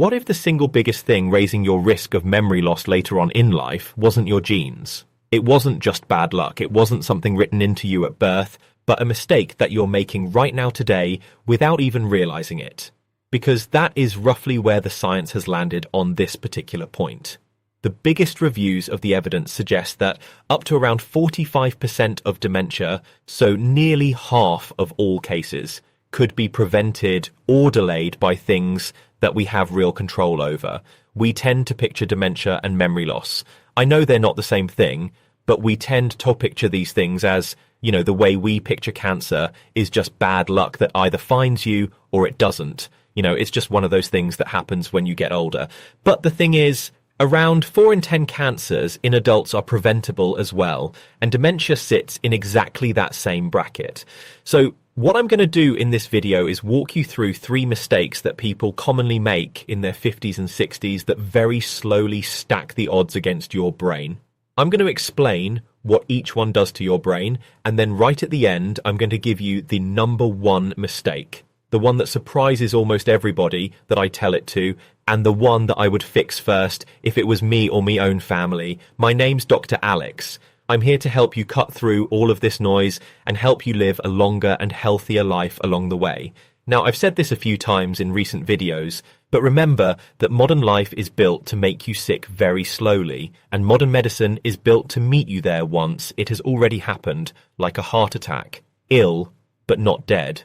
What if the single biggest thing raising your risk of memory loss later on in life wasn't your genes? It wasn't just bad luck, it wasn't something written into you at birth, but a mistake that you're making right now today without even realizing it. Because that is roughly where the science has landed on this particular point. The biggest reviews of the evidence suggest that up to around 45% of dementia, so nearly half of all cases, could be prevented or delayed by things that we have real control over. We tend to picture dementia and memory loss. I know they're not the same thing, but we tend to picture these things as, the way we picture cancer is just bad luck that either finds you or it doesn't. It's just one of those things that happens when you get older. But the thing is, around 4 in 10 cancers in adults are preventable as well, and dementia sits in exactly that same bracket. So what I'm going to do in this video is walk you through 3 mistakes that people commonly make in their 50s and 60s that very slowly stack the odds against your brain. I'm going to explain what each one does to your brain, and then right at the end, I'm going to give you the number 1 mistake. The one that surprises almost everybody that I tell it to, and the one that I would fix first if it was me or my own family. My name's Dr. Alex. I'm here to help you cut through all of this noise and help you live a longer and healthier life along the way. Now, I've said this a few times in recent videos, but remember that modern life is built to make you sick very slowly, and modern medicine is built to meet you there once it has already happened, like a heart attack. Ill, but not dead.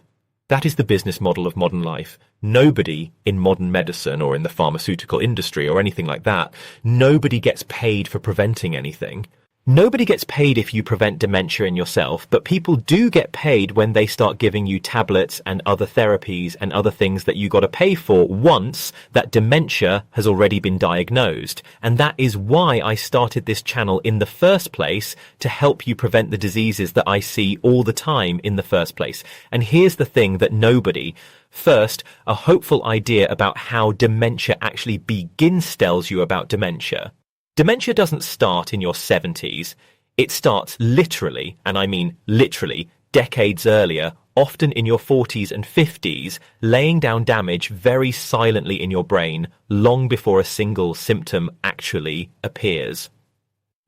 That is the business model of modern life. Nobody in modern medicine or in the pharmaceutical industry or anything like that, nobody gets paid for preventing anything. Nobody gets paid if you prevent dementia in yourself, but people do get paid when they start giving you tablets and other therapies and other things that you got to pay for once that dementia has already been diagnosed. And that is why I started this channel in the first place, to help you prevent the diseases that I see all the time in the first place. And here's the thing that nobody... First, a hopeful idea about how dementia actually begins tells you about dementia. Dementia doesn't start in your 70s. It starts literally, and I mean literally, decades earlier, often in your 40s and 50s, laying down damage very silently in your brain long before a single symptom actually appears.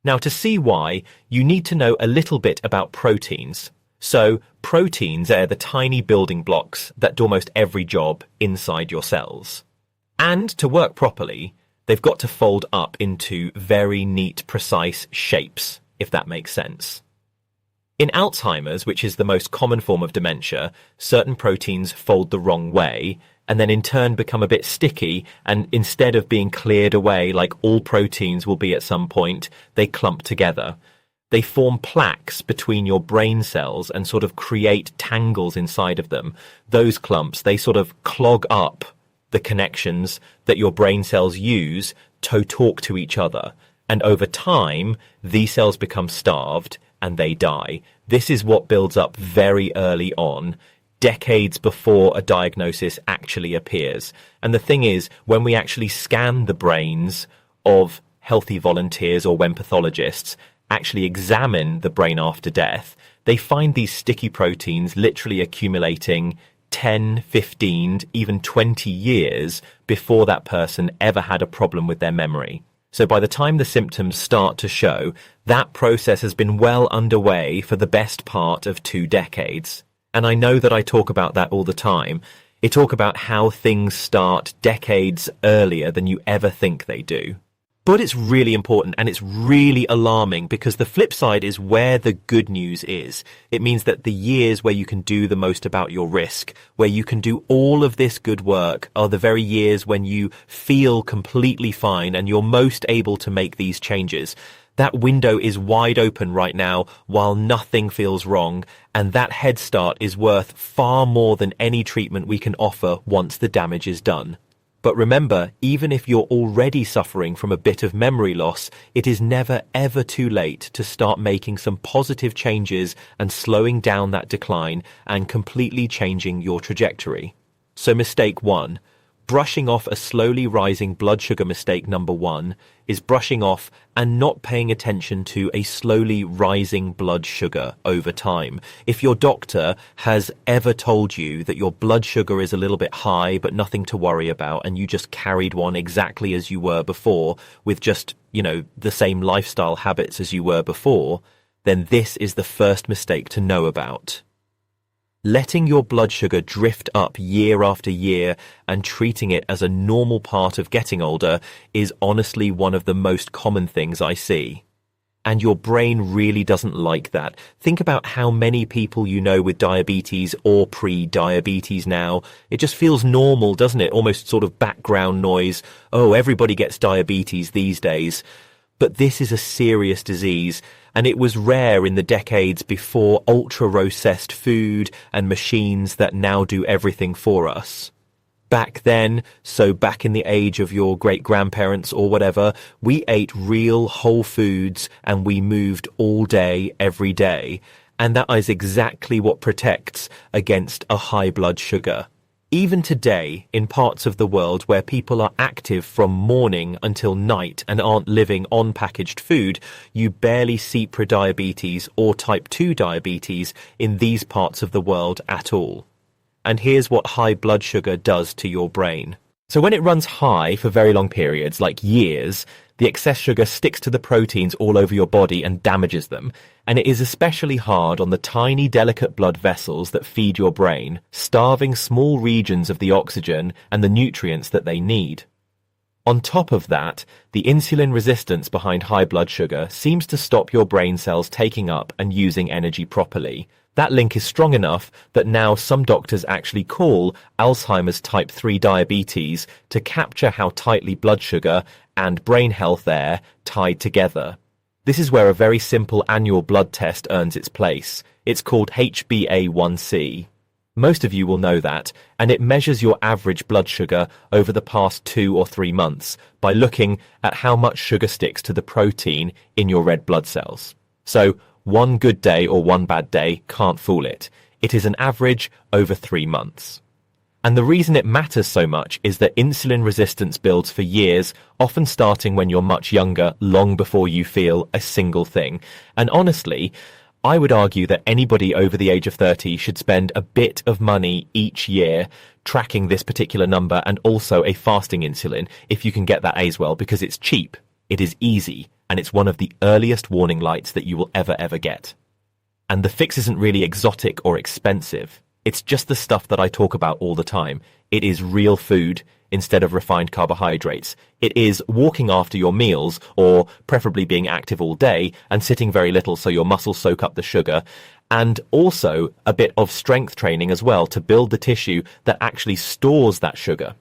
Now, to see why, you need to know a little bit about proteins. So, proteins are the tiny building blocks that do almost every job inside your cells. And to work properly, they've got to fold up into very neat, precise shapes, if that makes sense. In Alzheimer's, which is the most common form of dementia, certain proteins fold the wrong way, and then in turn become a bit sticky, and instead of being cleared away like all proteins will be at some point, they clump together. They form plaques between your brain cells and sort of create tangles inside of them. Those clumps, they sort of clog up the connections that your brain cells use to talk to each other. And over time, these cells become starved and they die. This is what builds up very early on, decades before a diagnosis actually appears. And the thing is, when we actually scan the brains of healthy volunteers, or when pathologists actually examine the brain after death, they find these sticky proteins literally accumulating 10, 15, even 20 years before that person ever had a problem with their memory. So by the time the symptoms start to show, that process has been well underway for the best part of 2 decades. And I know that I talk about that all the time. I talk about how things start decades earlier than you ever think they do. But it's really important and it's really alarming, because the flip side is where the good news is. It means that the years where you can do the most about your risk, where you can do all of this good work, are the very years when you feel completely fine and you're most able to make these changes. That window is wide open right now while nothing feels wrong, and that head start is worth far more than any treatment we can offer once the damage is done. But remember, even if you're already suffering from a bit of memory loss, it is never ever too late to start making some positive changes and slowing down that decline and completely changing your trajectory. So mistake 1, Brushing off a slowly rising blood sugar mistake number one is brushing off and not paying attention to a slowly rising blood sugar over time. If your doctor has ever told you that your blood sugar is a little bit high but nothing to worry about, and you just carried on exactly as you were before with just, the same lifestyle habits as you were before, then this is the first mistake to know about. Letting your blood sugar drift up year after year and treating it as a normal part of getting older is honestly one of the most common things I see. And your brain really doesn't like that. Think about how many people you know with diabetes or pre-diabetes now. It just feels normal, doesn't it? Almost sort of background noise. Oh, everybody gets diabetes these days. But this is a serious disease, and it was rare in the decades before ultra-processed food and machines that now do everything for us. Back then, so back in the age of your great-grandparents or whatever, we ate real whole foods and we moved all day, every day. And that is exactly what protects against a high blood sugar. Even today, in parts of the world where people are active from morning until night and aren't living on packaged food, you barely see prediabetes or type 2 diabetes in these parts of the world at all. And here's what high blood sugar does to your brain. So when it runs high for very long periods, like years, the excess sugar sticks to the proteins all over your body and damages them, and it is especially hard on the tiny, delicate blood vessels that feed your brain, starving small regions of the oxygen and the nutrients that they need. On top of that, the insulin resistance behind high blood sugar seems to stop your brain cells taking up and using energy properly. That link is strong enough that now some doctors actually call Alzheimer's type 3 diabetes to capture how tightly blood sugar and brain health are tied together. This is where a very simple annual blood test earns its place. It's called HbA1c. Most of you will know that, and it measures your average blood sugar over the past 2 or 3 months by looking at how much sugar sticks to the protein in your red blood cells. So, one good day or one bad day can't fool it. It is an average over 3 months. And the reason it matters so much is that insulin resistance builds for years, often starting when you're much younger, long before you feel a single thing. And honestly, I would argue that anybody over the age of 30 should spend a bit of money each year tracking this particular number, and also a fasting insulin if you can get that as well, because it's cheap, it is easy, and it's one of the earliest warning lights that you will ever get. And the fix isn't really exotic or expensive. It's just the stuff that I talk about all the time. It is real food instead of refined carbohydrates. It is walking after your meals, or preferably being active all day and sitting very little so your muscles soak up the sugar, and also a bit of strength training as well to build the tissue that actually stores that sugar.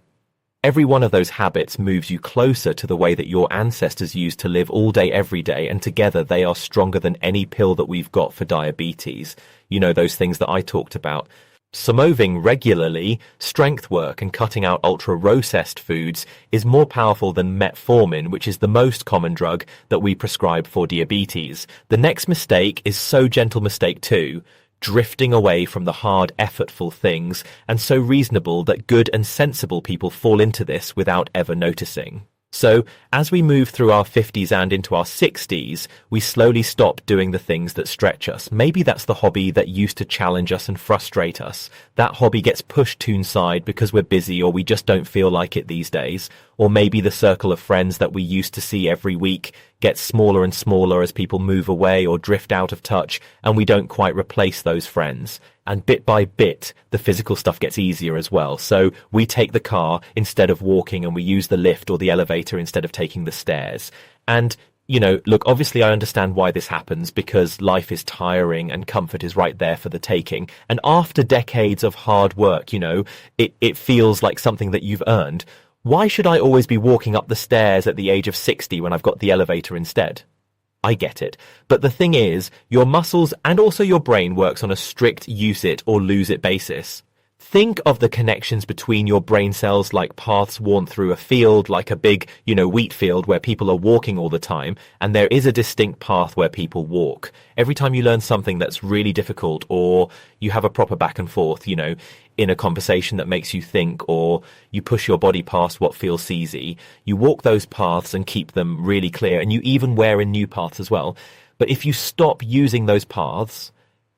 Every one of those habits moves you closer to the way that your ancestors used to live all day, every day, and together they are stronger than any pill that we've got for diabetes. You know, those things that I talked about. So moving regularly, strength work, and cutting out ultra-processed foods is more powerful than metformin, which is the most common drug that we prescribe for diabetes. The next mistake is so gentle mistake too, drifting away from the hard, effortful things, and so reasonable that good and sensible people fall into this without ever noticing. So, as we move through our 50s and into our 60s, we slowly stop doing the things that stretch us. Maybe that's the hobby that used to challenge us and frustrate us. That hobby gets pushed to one side because we're busy or we just don't feel like it these days. Or maybe the circle of friends that we used to see every week gets smaller and smaller as people move away or drift out of touch, and we don't quite replace those friends. And bit by bit, the physical stuff gets easier as well. So we take the car instead of walking, and we use the lift or the elevator instead of taking the stairs. And, you know, look, obviously I understand why this happens, because life is tiring and comfort is right there for the taking. And after decades of hard work, you know, it feels like something that you've earned. Why should I always be walking up the stairs at the age of 60 when I've got the elevator instead? I get it. But the thing is, your muscles and also your brain works on a strict use it or lose it basis. Think of the connections between your brain cells like paths worn through a field, like a big, wheat field where people are walking all the time, and there is a distinct path where people walk. Every time you learn something that's really difficult, or you have a proper back and forth, in a conversation that makes you think, or you push your body past what feels easy, you walk those paths and keep them really clear, and you even wear in new paths as well. But if you stop using those paths,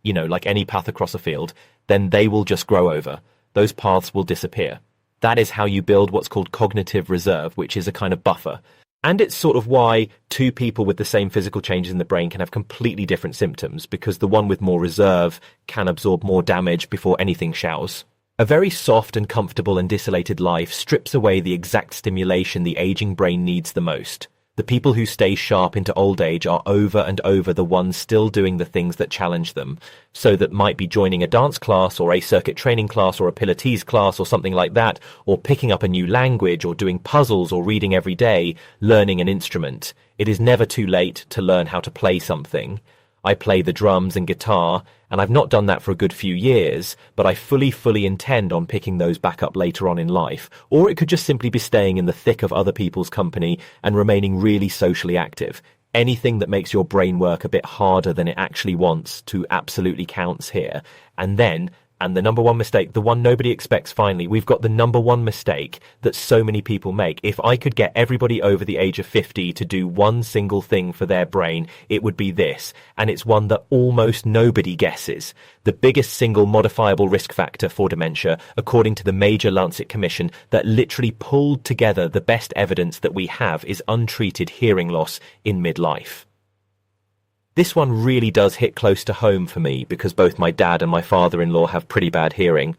like any path across a field, then they will just grow over. Those paths will disappear. That is how you build what's called cognitive reserve, which is a kind of buffer. And it's sort of why two people with the same physical changes in the brain can have completely different symptoms, because the one with more reserve can absorb more damage before anything shows. A very soft and comfortable and desolated life strips away the exact stimulation the aging brain needs the most. The people who stay sharp into old age are over and over the ones still doing the things that challenge them. So that might be joining a dance class or a circuit training class or a Pilates class or something like that, or picking up a new language or doing puzzles or reading every day, learning an instrument. It is never too late to learn how to play something. I play the drums and guitar, and I've not done that for a good few years, but I fully intend on picking those back up later on in life. Or it could just simply be staying in the thick of other people's company and remaining really socially active. Anything that makes your brain work a bit harder than it actually wants to absolutely counts here. And the number one mistake, the one nobody expects finally, we've got the number one mistake that so many people make. If I could get everybody over the age of 50 to do one single thing for their brain, it would be this. And it's one that almost nobody guesses. The biggest single modifiable risk factor for dementia, according to the major Lancet Commission that literally pulled together the best evidence that we have, is untreated hearing loss in midlife. This one really does hit close to home for me because both my dad and my father-in-law have pretty bad hearing.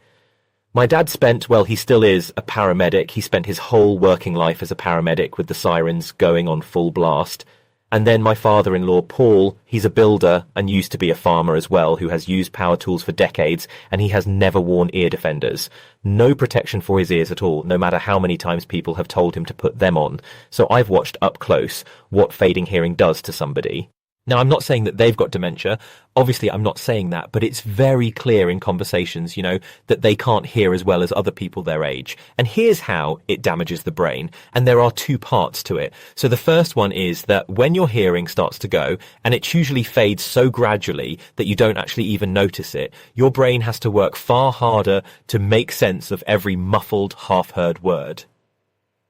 My dad he still is a paramedic. He spent his whole working life as a paramedic with the sirens going on full blast. And then my father-in-law, Paul, he's a builder and used to be a farmer as well, who has used power tools for decades, and he has never worn ear defenders. No protection for his ears at all, no matter how many times people have told him to put them on. So I've watched up close what fading hearing does to somebody. Now, I'm not saying that they've got dementia. Obviously, I'm not saying that, but it's very clear in conversations, that they can't hear as well as other people their age. And here's how it damages the brain. And there are two parts to it. So the first one is that when your hearing starts to go, and it usually fades so gradually that you don't actually even notice it, your brain has to work far harder to make sense of every muffled, half-heard word.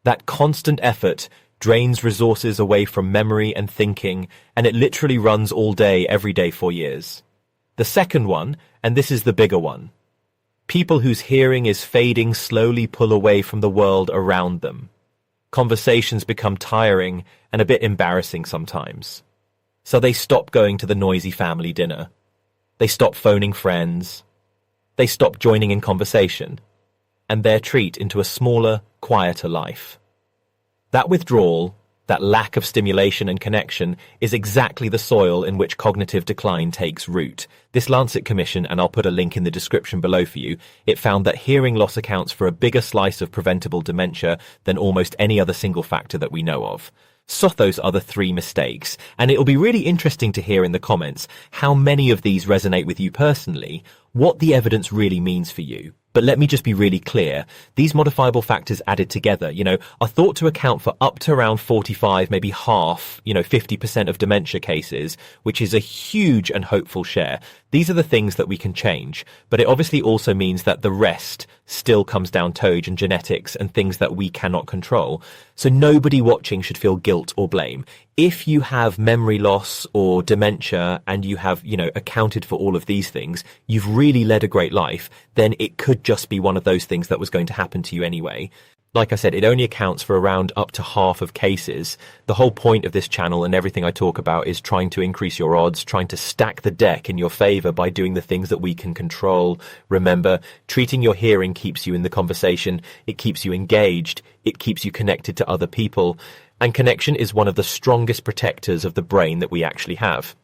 That constant effort drains resources away from memory and thinking, and it literally runs all day, every day for years. The second one, and this is the bigger one, people whose hearing is fading slowly pull away from the world around them. Conversations become tiring and a bit embarrassing sometimes. So they stop going to the noisy family dinner. They stop phoning friends. They stop joining in conversation, and they retreat into a smaller, quieter life. That withdrawal, that lack of stimulation and connection, is exactly the soil in which cognitive decline takes root. This Lancet Commission, and I'll put a link in the description below for you, it found that hearing loss accounts for a bigger slice of preventable dementia than almost any other single factor that we know of. Spot those other three mistakes, and it'll be really interesting to hear in the comments how many of these resonate with you personally, what the evidence really means for you. But let me just be really clear. These modifiable factors added together, are thought to account for up to around 45, maybe half, 50% of dementia cases, which is a huge and hopeful share. These are the things that we can change, but it obviously also means that the rest still comes down to age and genetics and things that we cannot control. So nobody watching should feel guilt or blame. If you have memory loss or dementia and you have, accounted for all of these things, you've really led a great life, then it could just be one of those things that was going to happen to you anyway. Like I said, it only accounts for around up to half of cases. The whole point of this channel and everything I talk about is trying to increase your odds, trying to stack the deck in your favor by doing the things that we can control. Remember, treating your hearing keeps you in the conversation. It keeps you engaged. It keeps you connected to other people. And connection is one of the strongest protectors of the brain that we actually have.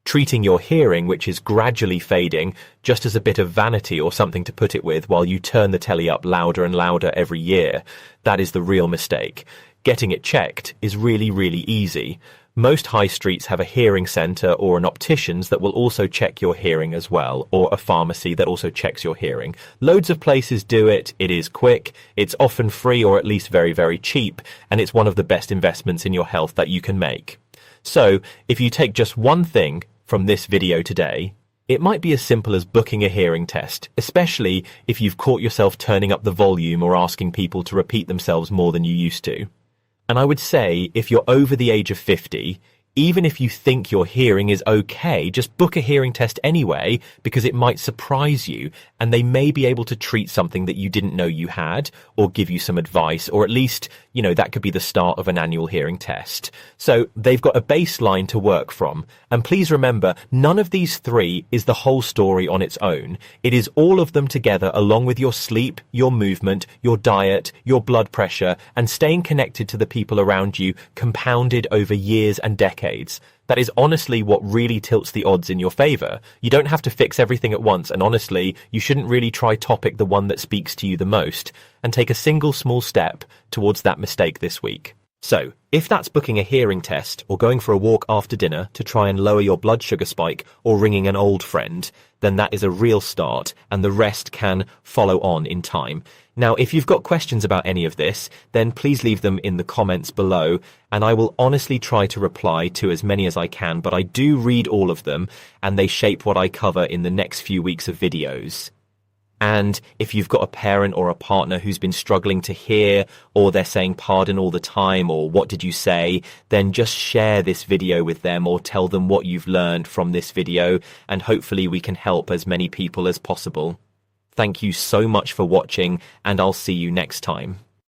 Treating your hearing, which is gradually fading, just as a bit of vanity or something to put it with while you turn the telly up louder and louder every year, that is the real mistake. getting it checked is really, really easy. Most high streets have a hearing centre or an optician's that will also check your hearing as well, or a pharmacy that also checks your hearing. Loads of places do it, it is quick, it's often free or at least very, very cheap, and it's one of the best investments in your health that you can make. So, if you take just one thing from this video today, it might be as simple as booking a hearing test, especially if you've caught yourself turning up the volume or asking people to repeat themselves more than you used to. And I would say, if you're over the age of 50, even if you think your hearing is okay, just book a hearing test anyway, because it might surprise you, and they may be able to treat something that you didn't know you had, or give you some advice, or at least, that could be the start of an annual hearing test. So they've got a baseline to work from. And please remember, none of these three is the whole story on its own. It is all of them together, along with your sleep, your movement, your diet, your blood pressure, and staying connected to the people around you, compounded over years and decades. That is honestly what really tilts the odds in your favor. You don't have to fix everything at once, and honestly, you shouldn't really try topic the one that speaks to you the most, and take a single small step towards that mistake this week. So, if that's booking a hearing test, or going for a walk after dinner to try and lower your blood sugar spike, or ringing an old friend, then that is a real start, and the rest can follow on in time. Now, if you've got questions about any of this, then please leave them in the comments below, and I will honestly try to reply to as many as I can, but I do read all of them, and they shape what I cover in the next few weeks of videos. And if you've got a parent or a partner who's been struggling to hear, or they're saying pardon all the time, or what did you say, then just share this video with them or tell them what you've learned from this video, and hopefully we can help as many people as possible. Thank you so much for watching, and I'll see you next time.